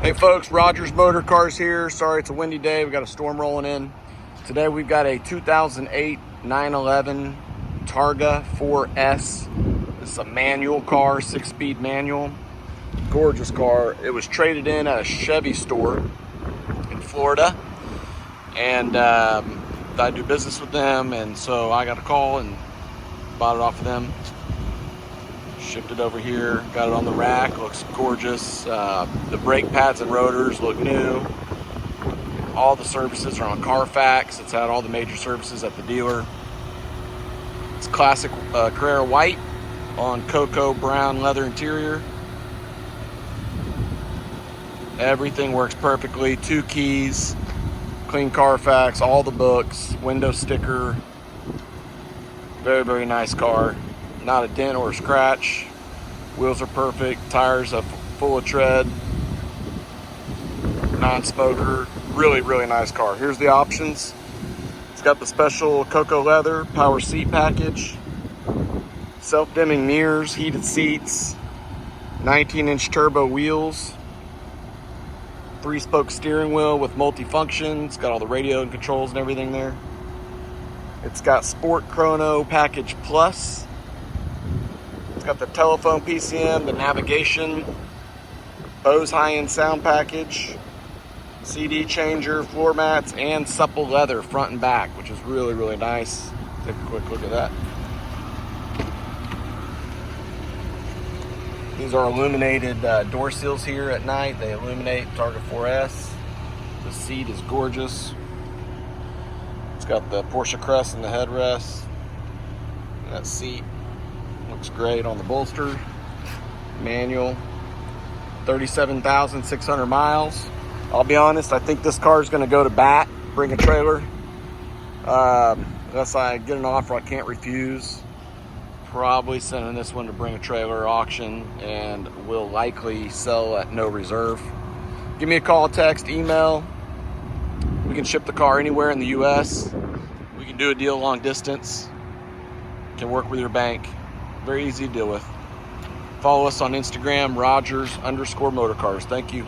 Hey folks, Rogers Motor Cars here. Sorry it's a windy day, we got a storm rolling in. Today we've got a 2008 911 Targa 4S. This is a manual car, 6-speed manual. Gorgeous car. It was traded in at a Chevy store in Florida. And I do business with them, and so I got a call and bought it off of them. Shipped it over here, got it on the rack, looks gorgeous. The brake pads and rotors look new. All the services are on Carfax. It's had all the major services at the dealer. It's classic Carrera white on cocoa brown leather interior. Everything works perfectly. 2 keys, clean Carfax, all the books, window sticker. Very, very nice car. Not a dent or a scratch. Wheels are perfect. Tires are full of tread. Non-smoker. Really, really nice car. Here's the options. It's got the special cocoa leather power seat package, self-dimming mirrors, heated seats, 19-inch turbo wheels, 3-spoke steering wheel with multifunction. It's got all the radio and controls and everything there. It's got Sport Chrono Package Plus. It's got the telephone PCM, the navigation, Bose high-end sound package, CD changer, floor mats, and supple leather front and back, which is really, really nice. Take a quick look at that. These are illuminated door seals here at night. They illuminate. Targa 4S. The seat is gorgeous. It's got the Porsche crest in the headrest. That seat looks great on the bolster. Manual. 37,600 miles. I'll be honest, I think this car is going to go to bat, bring a trailer. Unless I get an offer I can't refuse. Probably sending this one to bring a trailer auction, and will likely sell at no reserve. Give me a call, text, email. We can ship the car anywhere in the US. We can do a deal long distance. Can work with your bank. Very easy to deal with. Follow us on Instagram, Rogers_Motorcars. Thank you.